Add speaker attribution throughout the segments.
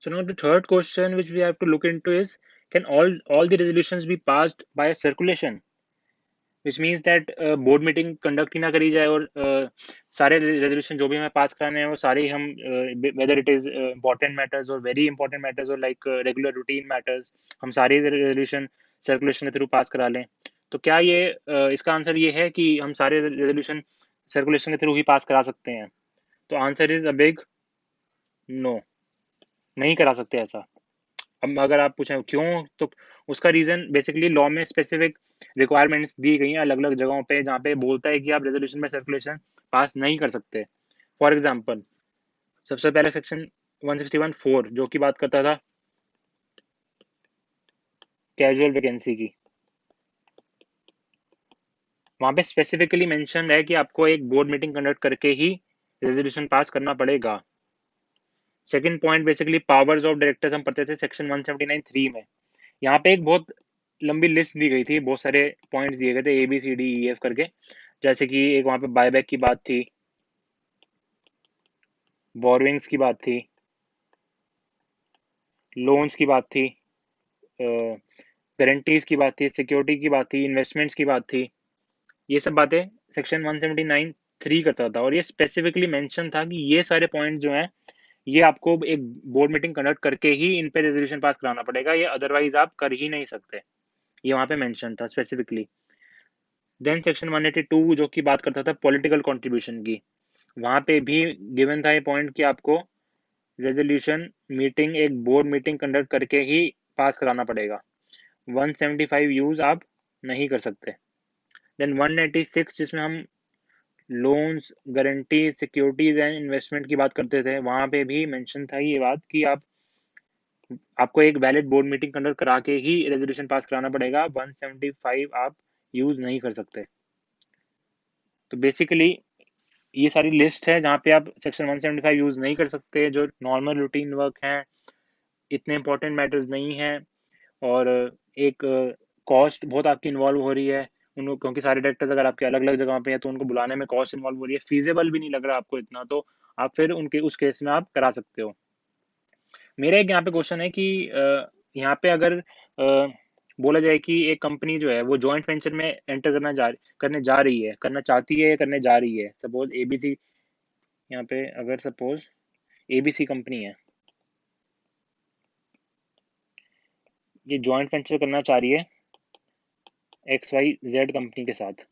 Speaker 1: So now the third question which we have to look into is, can all the resolutions be passed by a circulation? Which means that board meeting conduct ही ना करी जाए और सारे resolution जो भी हमें पास कराने हैं वो सारे ही हम whether it is important matters और वेरी इंपॉर्टेंट मैटर्स और लाइक रेगुलर रूटीन मैटर्स, हम सारे रेजोल्यूशन सर्कुलेशन के थ्रू पास करा लें। तो क्या ये इसका आंसर ये है कि हम सारे रेजोल्यूशन सर्कुलेशन के थ्रू ही पास करा सकते हैं? तो answer is a big no, नहीं करा सकते ऐसा। अब अगर आप पूछें क्यों, तो उसका रीजन बेसिकली लॉ में स्पेसिफिक रिक्वायरमेंट्स दी गई हैं अलग अलग जगहों पे, जहाँ पे बोलता है कि आप रेजोल्यूशन में सर्कुलेशन पास नहीं कर सकते। फॉर एग्जांपल, सबसे पहले सेक्शन 161(4) जो कि बात करता था कैजुअल वैकेंसी की, वहां पे स्पेसिफिकली मेंशन है कि आपको एक बोर्ड मीटिंग कंडक्ट करके ही रेजोल्यूशन पास करना पड़ेगा। Second point basically powers of directors हम पढ़ते थे सेक्शन 179(3) में। यहाँ पे एक बहुत लंबी लिस्ट दी गई थी, बहुत सारे पॉइंट्स दिए गए थे ABCDEF करके, जैसे कि एक वहां पे बायबैक की बात थी, बोरोइंग्स की बात थी, लोन्स की बात थी, गारंटीज की बात थी, सिक्योरिटी की बात थी, इन्वेस्टमेंट्स की बात थी। ये सब बातें सेक्शन 179(3) करता था और ये स्पेसिफिकली मेंशन था कि ये सारे पॉइंट जो हैं ये आपको एक बोर्ड मीटिंग कंडक्ट करके ही इन पे रेजोल्यूशन पास कराना पड़ेगा, ये अदरवाइज आप कर ही नहीं सकते। ये वहां पे मेंशन था स्पेसिफिकली। देन सेक्शन 182 जो कि बात करता था पॉलिटिकल कंट्रीब्यूशन की, वहां पे भी गिवन था ये पॉइंट कि आपको रेजोल्यूशन मीटिंग एक बोर्ड मीटिंग कंडक्ट करके ही पास कराना पड़ेगा, 175 यूज आप नहीं कर सकते। देन 196 जिसमें हम loans, guarantee, securities and investment की बात करते थे, वहां पे भी मेंशन था ये बात कि आपको एक वैलिड बोर्ड मीटिंग कंडक्ट करा के ही रेजोल्यूशन पास कराना पड़ेगा, 175 आप यूज नहीं कर सकते। तो बेसिकली ये सारी लिस्ट है जहाँ पे आप सेक्शन 175 यूज नहीं कर सकते, जो नॉर्मल रूटीन वर्क हैं, इतने इंपॉर्टेंट मैटर्स नहीं हैं, और एक कॉस्ट बहुत आपकी इन्वॉल्व हो रही है उन, क्योंकि सारे डायरेक्टर्स अगर आपके अलग अलग जगह पे हैं तो उनको बुलाने में कॉस्ट इन्वॉल्व हो रही है, फीजेबल भी नहीं लग रहा आपको इतना, तो आप फिर उनके उस केस में आप करा सकते हो। मेरा एक यहाँ पे क्वेश्चन है कि यहाँ पे अगर बोला जाए कि एक कंपनी जो है वो जॉइंट वेंचर में एंटर करने जा रही है, करना चाहती है या करने जा रही है, सपोज ABC, यहाँ पे अगर सपोज ABC कंपनी है, ये जॉइंट वेंचर करना चाह रही है XYZ कंपनी के साथ,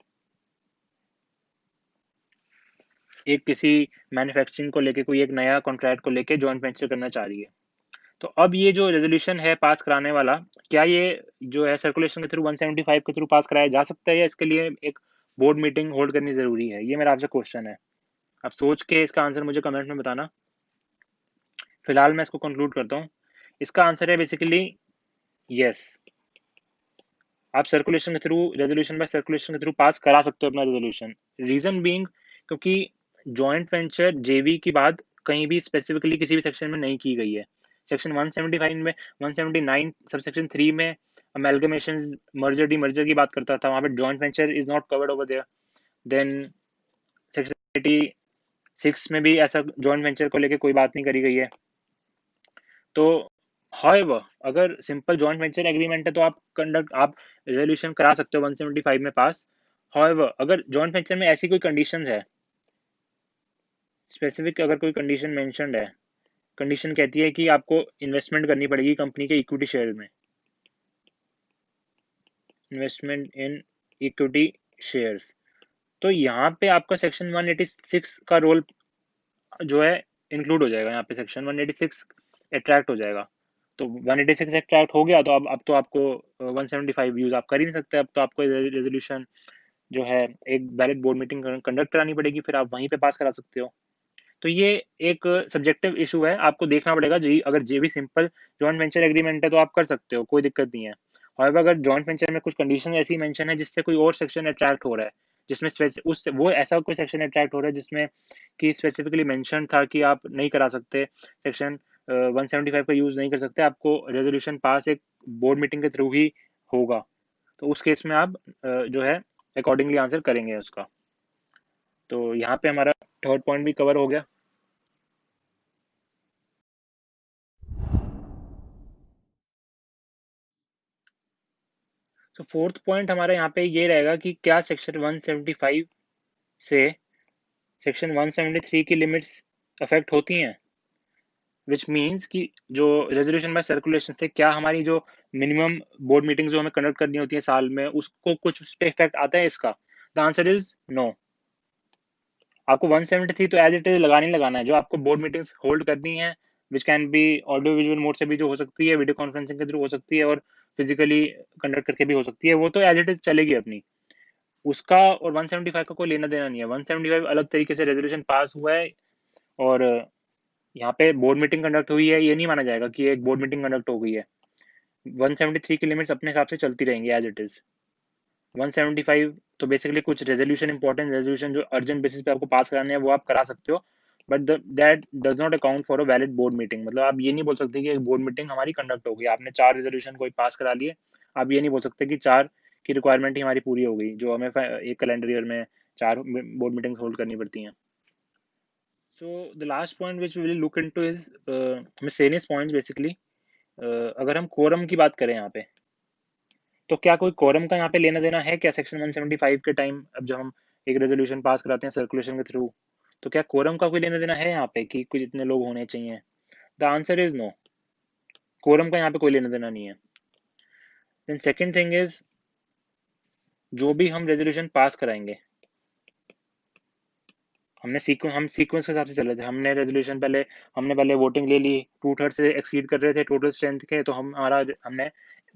Speaker 1: एक किसी मैन्युफैक्चरिंग को लेके, कोई एक नया कॉन्ट्रैक्ट को लेके जॉइंट वेंचर करना चाह रही है। तो अब ये जो रेजोल्यूशन है पास कराने वाला, क्या ये जो है सर्कुलेशन के थ्रू 175 के थ्रू पास कराया जा सकता है या इसके लिए एक बोर्ड मीटिंग होल्ड करनी जरूरी है? ये मेरा आपसे क्वेश्चन है, आप सोच के इसका आंसर मुझे कमेंट में बताना। फिलहाल मैं इसको कंक्लूड करता हूँ। इसका आंसर है बेसिकली यस, आप सर्कुलेशन के थ्रू रेजोल्यूशन बाय सर्कुलेशन के थ्रू पास करा सकते हो अपना रेजोल्यूशन। रीजन बीइंग, क्योंकि जॉइंट वेंचर जेवी की बात कहीं भी स्पेसिफिकली किसी भी सेक्शन में नहीं की गई है। सेक्शन 175 में, 179 सब सेक्शन 3 में अमेलगमेशन, मर्जर डी मर्जर की बात करता था, वहां पे joint venture is not covered over there. Then section 86 में भी ऐसा जॉइंट वेंचर को लेके कोई बात नहीं करी गई है। तो हाउएवर अगर सिंपल जॉइंट वेंचर एग्रीमेंट है तो आप रेजोल्यूशन करा सकते हो 175 में पास। हाउएवर अगर जॉइंट वेंचर में ऐसी कोई कंडीशन है, स्पेसिफिक अगर कोई कंडीशन मेंशन्ड है, कंडीशन कहती है कि आपको इन्वेस्टमेंट करनी पड़ेगी कंपनी के इक्विटी शेयर में, इन्वेस्टमेंट इन इक्विटी शेयर्स, तो यहाँ पे आपका सेक्शन 186 का रोल जो है इंक्लूड हो जाएगा, यहाँ पे सेक्शन 186 अट्रैक्ट हो जाएगा। तो 186 अट्रैक्ट हो गया तो अब तो आपको 175 यूज आप कर ही नहीं सकते, अब तो आपको रेजोल्यूशन जो है एक वैलिड बोर्ड मीटिंग कंडक्ट करानी पड़ेगी, फिर आप वहीं पे पास करा सकते हो। तो ये एक सब्जेक्टिव इशू है, आपको देखना पड़ेगा जी, अगर जे भी सिंपल जॉइंट वेंचर एग्रीमेंट है तो आप कर सकते हो, कोई दिक्कत नहीं है। और अगर जॉइंट वेंचर में कुछ कंडीशन ऐसी मेंशन है जिससे कोई और सेक्शन अट्रैक्ट हो रहा है, जिसमें उस वो ऐसा कोई सेक्शन अट्रैक्ट हो रहा है जिसमें कि स्पेसिफिकली मेंशन था कि आप नहीं करा सकते, सेक्शन 175 का यूज नहीं कर सकते, आपको रेजोल्यूशन पास एक बोर्ड मीटिंग के थ्रू ही होगा, तो उस केस में आप जो है अकॉर्डिंगली आंसर करेंगे उसका। तो यहाँ पे हमारा थर्ड पॉइंट भी कवर हो गया। तो फोर्थ पॉइंट हमारा यहाँ पे ये रहेगा कि क्या सेक्शन 175 से सेक्शन 173 की लिमिट्स अफेक्ट होती हैं, विच मीन्स कि जो रेजोल्यूशन बाय सर्कुलेशन से क्या हमारी जो मिनिमम बोर्ड मीटिंग जो हमें कंडक्ट करनी होती है साल में, उसको कुछ उस पर इफेक्ट आता है इसका? The answer is no. आपको 173 तो एज इट इज लगाना ही लगाना है। जो आपको बोर्ड मीटिंग्स होल्ड करनी है, which can be audio visual mode से भी जो हो सकती है, वीडियो कॉन्फ्रेंसिंग के थ्रू हो सकती है, और फिजिकली कंडक्ट करके भी हो सकती है, वो तो एज इट इज चलेगी अपनी। उसका और 175 का कोई लेना देना नहीं है। 175 अलग तरीके से रेजोल्यूशन पास हुआ है, और यहाँ पे बोर्ड मीटिंग कंडक्ट हुई है, ये नहीं माना जाएगा कि एक बोर्ड मीटिंग कंडक्ट हो गई है। 173 की लिमिट्स अपने हिसाब से चलती रहेंगी एज इट इज। 175 तो बेसिकली कुछ रेजोल्यूशन, इंपॉर्टेंट रेजोल्यूशन जो अर्जेंट बेसिस पे आपको पास कराने हैं, वो आप करा सकते हो, but that does not account for a valid board meeting. मतलब आप ये नहीं बोल सकते कि एक बोर्ड मीटिंग हमारी कंडक्ट हो गई, आपने 4 रेजोल्यूशन कोई पास करा लिए, आप ये नहीं बोल सकते कि 4 की रिक्वायरमेंट ही हमारी पूरी हो गई, जो हमें एक कैलेंडर ईयर में 4 बोर्ड मीटिंग्स होल्ड करनी पड़ती हैं। So the last point which we will look into is miscellaneous points basically. अगर हम कोरम की बात करें यहाँ पे, तो क्या कोई कोरम का यहाँ पे लेना देना है क्या सेक्शन 175 के टाइम? अब जब हम एक रेजोल्यूशन पास कराते हैं सर्कुलेशन के थ्रू, तो क्या कोरम का कोई लेना देना है यहाँ पे कि कुछ इतने लोग होने चाहिए? The answer is no. Quorum का यहाँ पे कोई लेना देना नहीं है। देन सेकंड थिंग इज, जो भी हम रेजोल्यूशन पास कराएंगे, हम सीक्वेंस के हिसाब से चल रहे थे। हमने पहले वोटिंग ले ली, 2/3 से एक्सीड कर रहे थे टोटल स्ट्रेंथ के, तो हमने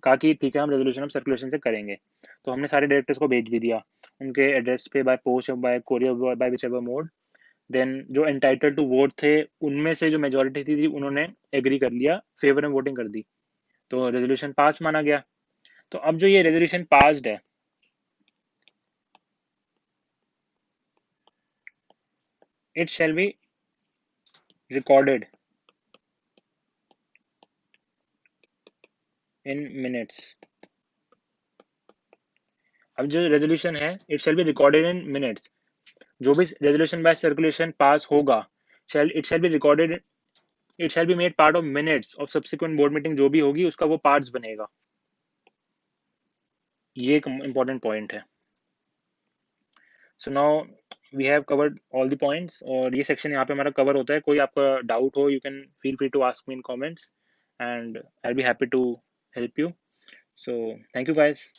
Speaker 1: कहा कि ठीक है हम रेजोल्यूशन अब सर्कुलेशन से करेंगे। तो हमने सारे डायरेक्टर्स को भेज भी दिया उनके एड्रेस पे, by post, by courier, by whichever mode. Then जो एंटाइटल टू वोट थे, उनमें से जो मेजोरिटी थी उन्होंने एग्री कर लिया, फेवर में वोटिंग कर दी, तो रेजोल्यूशन पास माना गया। तो अब जो ये रेजोल्यूशन पास्ड है, it shall be recorded in minutes. अब जो रेजोल्यूशन है, it shall be recorded in minutes. जो भी रेजोल्यूशन बाय सर्कुलेशन पास होगा, it shall be recorded, it shall be made part of minutes of subsequent board meeting. जो भी होगी उसका वो पार्ट्स बनेगा। ये एक इंपॉर्टेंट पॉइंट है। So now we have covered all the points, और ये सेक्शन यहाँ पे हमारा कवर होता है। कोई आपका डाउट हो, you can feel free to ask me in comments, and I will be happy to help you. So thank you guys.